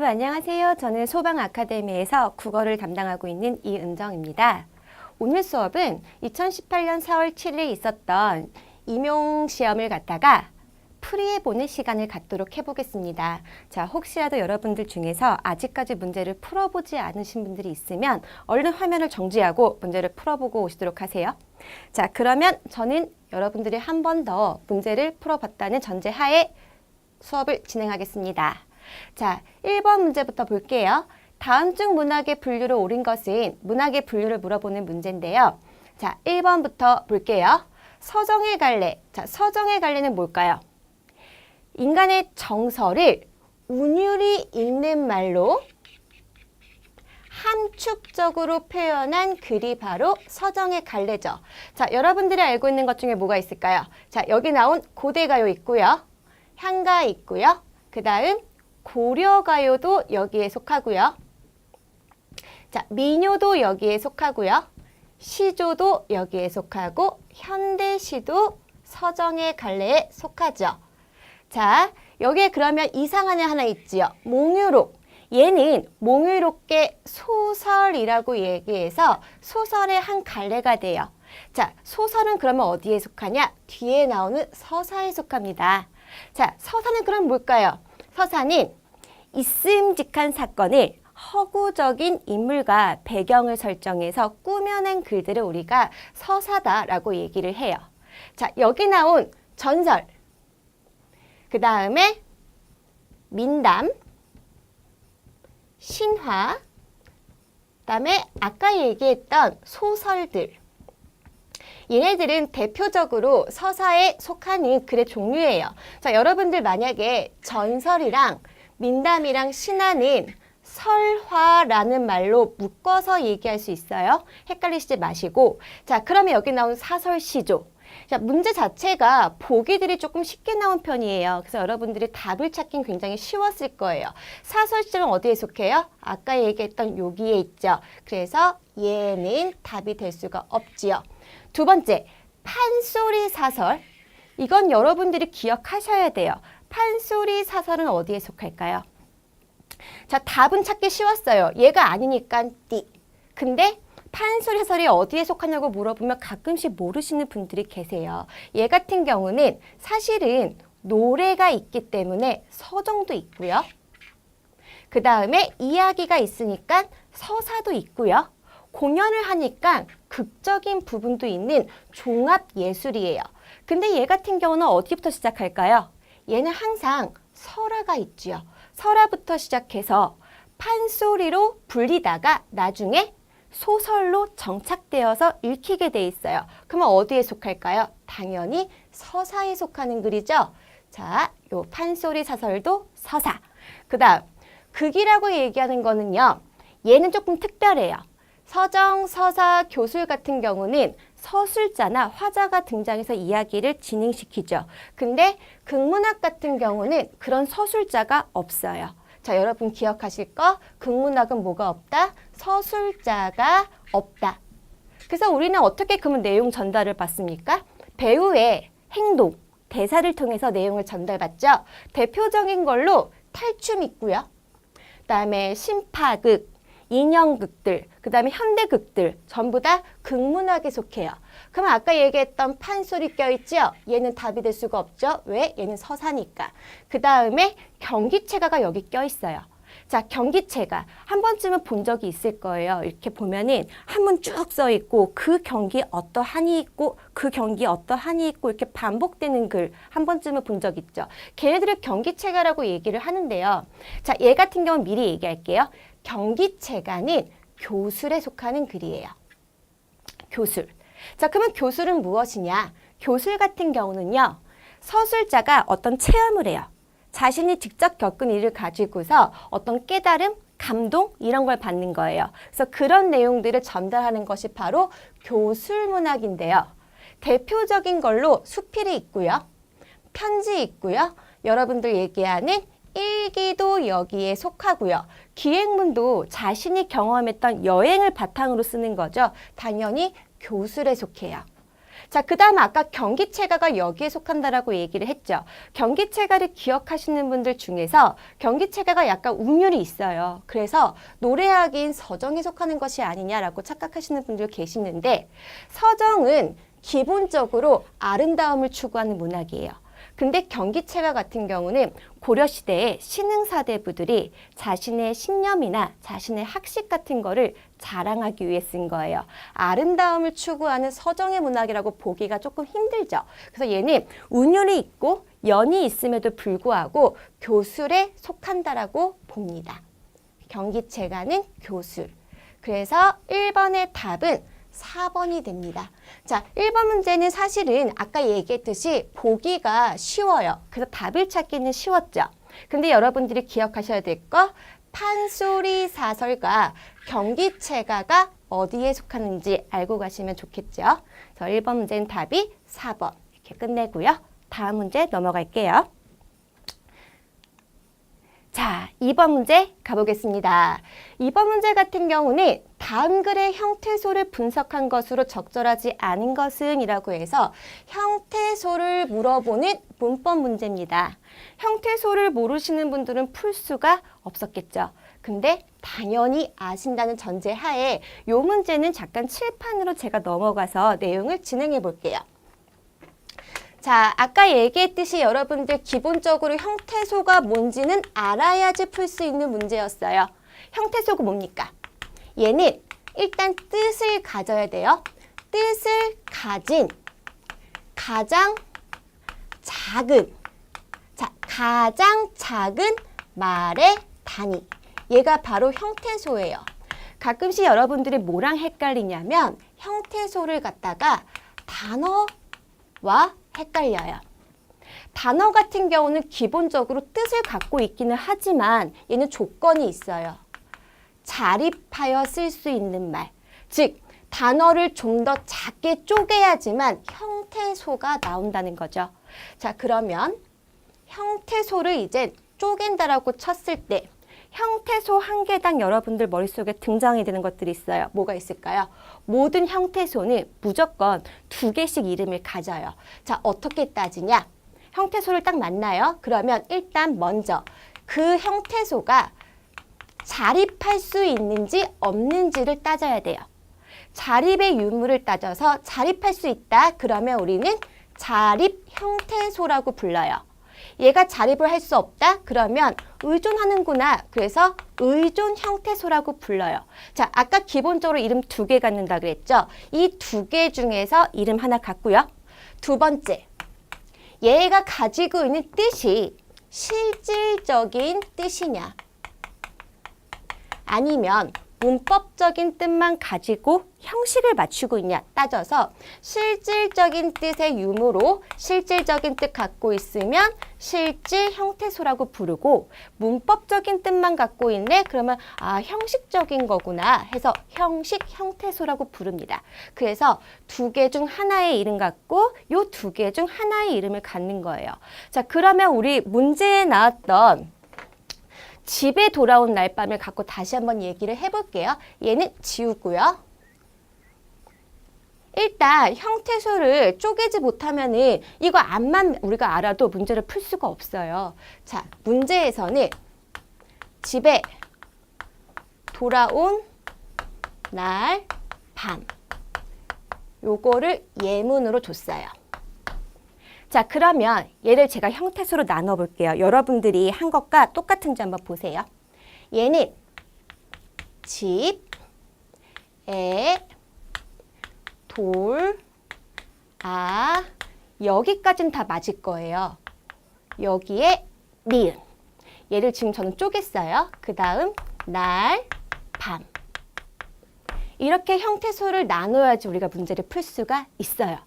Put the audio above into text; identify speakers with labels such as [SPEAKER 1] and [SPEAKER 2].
[SPEAKER 1] 여러분 안녕하세요. 저는 소방 아카데미에서 국어를 담당하고 있는 이은정입니다. 오늘 수업은 2018년 4월 7일 있었던 임용 시험을 갖다가 풀이해보는 시간을 갖도록 해보겠습니다. 자, 혹시라도 여러분들 중에서 아직까지 문제를 풀어보지 않으신 분들이 있으면 얼른 화면을 정지하고 문제를 풀어보고 오시도록 하세요. 자, 그러면 저는 여러분들이 한 번 더 문제를 풀어봤다는 전제하에 수업을 진행하겠습니다. 자, 1번 문제부터 볼게요. 다음 중 문학의 분류로 옳은 것은 문학의 분류를 물어보는 문제인데요. 자, 1번부터 볼게요. 서정의 갈래. 자, 서정의 갈래는 뭘까요? 인간의 정서를 운율이 있는 말로 함축적으로 표현한 글이 바로 서정의 갈래죠. 자, 여러분들이 알고 있는 것 중에 뭐가 있을까요? 자, 여기 나온 고대가요 있고요. 향가 있고요. 그 다음 고려가요도 여기에 속하고요. 자, 민요도 여기에 속하고요. 시조도 여기에 속하고 현대시도 서정의 갈래에 속하죠. 자, 여기에 그러면 이상한 애 하나 있지요. 몽유록. 얘는 몽유록의 소설이라고 얘기해서 소설의 한 갈래가 돼요. 자, 소설은 그러면 어디에 속하냐? 뒤에 나오는 서사에 속합니다. 자, 서사는 그럼 뭘까요? 서사는 있음직한 사건을 허구적인 인물과 배경을 설정해서 꾸며낸 글들을 우리가 서사다라고 얘기를 해요. 자, 여기 나온 전설, 그 다음에 민담, 신화, 그 다음에 아까 얘기했던 소설들, 얘네들은 대표적으로 서사에 속하는 글의 종류예요. 자, 여러분들 만약에 전설이랑 민담이랑 신화는 설화라는 말로 묶어서 얘기할 수 있어요. 헷갈리시지 마시고. 자, 그러면 여기 나온 사설시조. 자, 문제 자체가 보기들이 조금 쉽게 나온 편이에요. 그래서 여러분들이 답을 찾긴 굉장히 쉬웠을 거예요. 사설시조는 어디에 속해요? 아까 얘기했던 여기에 있죠. 그래서 얘는 답이 될 수가 없지요. 두 번째, 판소리 사설. 이건 여러분들이 기억하셔야 돼요. 판소리 사설은 어디에 속할까요? 자, 답은 찾기 쉬웠어요. 얘가 아니니까 띠. 근데 판소리 사설이 어디에 속하냐고 물어보면 가끔씩 모르시는 분들이 계세요. 얘 같은 경우는 사실은 노래가 있기 때문에 서정도 있고요. 그 다음에 이야기가 있으니까 서사도 있고요. 공연을 하니까 극적인 부분도 있는 종합예술이에요. 근데 얘 같은 경우는 어디부터 시작할까요? 얘는 항상 설화가 있지요. 설화부터 시작해서 판소리로 불리다가 나중에 소설로 정착되어서 읽히게 돼 있어요. 그러면 어디에 속할까요? 당연히 서사에 속하는 글이죠. 자, 요 판소리 사설도 서사. 그 다음 극이라고 얘기하는 거는요. 얘는 조금 특별해요. 서정, 서사, 교술 같은 경우는 서술자나 화자가 등장해서 이야기를 진행시키죠. 근데 극문학 같은 경우는 그런 서술자가 없어요. 자, 여러분 기억하실 거, 극문학은 뭐가 없다? 서술자가 없다. 그래서 우리는 어떻게 그러면 내용 전달을 받습니까? 배우의 행동, 대사를 통해서 내용을 전달받죠. 대표적인 걸로 탈춤 있고요. 그다음에 심파극, 인형극들, 그 다음에 현대극들 전부 다 극문학에 속해요. 그럼 아까 얘기했던 판소리 껴있죠? 얘는 답이 될 수가 없죠. 왜? 얘는 서사니까. 그 다음에 경기체가가 여기 껴있어요. 자, 경기체가 한 번쯤은 본 적이 있을 거예요. 이렇게 보면은 한문 쭉 써있고 그 경기 어떠하니 있고 그 경기 어떠하니 있고 이렇게 반복되는 글 한 번쯤은 본 적 있죠. 걔네들을 경기체가라고 얘기를 하는데요. 자, 얘 같은 경우는 미리 얘기할게요. 경기체가는 교술에 속하는 글이에요. 교술. 자, 그러면 교술은 무엇이냐? 교술 같은 경우는요. 서술자가 어떤 체험을 해요. 자신이 직접 겪은 일을 가지고서 어떤 깨달음, 감동 이런 걸 받는 거예요. 그래서 그런 내용들을 전달하는 것이 바로 교술문학인데요. 대표적인 걸로 수필이 있고요. 편지 있고요. 여러분들 얘기하는 일기도 여기에 속하고요. 기행문도 자신이 경험했던 여행을 바탕으로 쓰는 거죠. 당연히 교술에 속해요. 자, 그 다음 아까 경기체가가 여기에 속한다라고 얘기를 했죠. 경기체가를 기억하시는 분들 중에서 경기체가가 약간 운율이 있어요. 그래서 노래하기인 서정에 속하는 것이 아니냐라고 착각하시는 분들 계시는데 서정은 기본적으로 아름다움을 추구하는 문학이에요. 근데 경기체가 같은 경우는 고려시대의 신흥사대부들이 자신의 신념이나 자신의 학식 같은 거를 자랑하기 위해 쓴 거예요. 아름다움을 추구하는 서정의 문학이라고 보기가 조금 힘들죠. 그래서 얘는 운율이 있고 연이 있음에도 불구하고 교술에 속한다라고 봅니다. 경기체가는 교술. 그래서 1번의 답은 4번이 됩니다. 자, 1번 문제는 사실은 아까 얘기했듯이 보기가 쉬워요. 그래서 답을 찾기는 쉬웠죠. 근데 여러분들이 기억하셔야 될 거 판소리 사설과 경기체가가 어디에 속하는지 알고 가시면 좋겠죠. 그래서 1번 문제는 답이 4번 이렇게 끝내고요. 다음 문제 넘어갈게요. 자, 2번 문제 가보겠습니다. 2번 문제 같은 경우는 다음 글의 형태소를 분석한 것으로 적절하지 않은 것은 이라고 해서 형태소를 물어보는 문법 문제입니다. 형태소를 모르시는 분들은 풀 수가 없었겠죠. 근데 당연히 아신다는 전제하에 이 문제는 잠깐 칠판으로 제가 넘어가서 내용을 진행해 볼게요. 자, 아까 얘기했듯이 여러분들 기본적으로 형태소가 뭔지는 알아야지 풀 수 있는 문제였어요. 형태소가 뭡니까? 얘는 일단 뜻을 가져야 돼요. 뜻을 가진 가장 작은, 자, 가장 작은 말의 단위. 얘가 바로 형태소예요. 가끔씩 여러분들이 뭐랑 헷갈리냐면 형태소를 갖다가 단어와 헷갈려요. 단어 같은 경우는 기본적으로 뜻을 갖고 있기는 하지만 얘는 조건이 있어요. 자립하여 쓸 수 있는 말. 즉, 단어를 좀 더 작게 쪼개야지만 형태소가 나온다는 거죠. 자, 그러면 형태소를 이제 쪼갠다라고 쳤을 때 형태소 한 개당 여러분들 머릿속에 등장이 되는 것들이 있어요. 뭐가 있을까요? 모든 형태소는 무조건 2개씩 이름을 가져요. 자, 어떻게 따지냐? 형태소를 딱 만나요. 그러면 일단 먼저 그 형태소가 자립할 수 있는지 없는지를 따져야 돼요. 자립의 유무를 따져서 자립할 수 있다. 그러면 우리는 자립 형태소라고 불러요. 얘가 자립을 할 수 없다? 그러면 의존하는구나. 그래서 의존 형태소라고 불러요. 자, 아까 기본적으로 이름 2개 갖는다 그랬죠? 이 2개 중에서 이름 하나 갖고요. 두 번째, 얘가 가지고 있는 뜻이 실질적인 뜻이냐? 아니면 문법적인 뜻만 가지고 형식을 맞추고 있냐 따져서 실질적인 뜻의 유무로 실질적인 뜻 갖고 있으면 실질 형태소라고 부르고 부문법적인 뜻만 갖고 있네 그러면 아 형식적인 거구나 해서 형식 형태소라고 부릅니다. 그래서 2개 중 하나의 이름 갖고 요 2개 중 하나의 이름을 갖는 거예요. 자, 그러면 우리 문제에 나왔던 집에 돌아온 날밤을 갖고 다시 한번 얘기를 해볼게요. 얘는 지우고요. 일단 형태소를 쪼개지 못하면은 이거 암만 우리가 알아도 문제를 풀 수가 없어요. 자, 문제에서는 집에 돌아온 날 밤 요거를 예문으로 줬어요. 자, 그러면 얘를 제가 형태소로 나눠 볼게요. 여러분들이 한 것과 똑같은지 한번 보세요. 얘는 집에 여기까지는 다 맞을 거예요. 여기에 니은. 얘를 지금 저는 쪼갰어요. 그 다음 날, 밤. 이렇게 형태소를 나눠야지 우리가 문제를 풀 수가 있어요.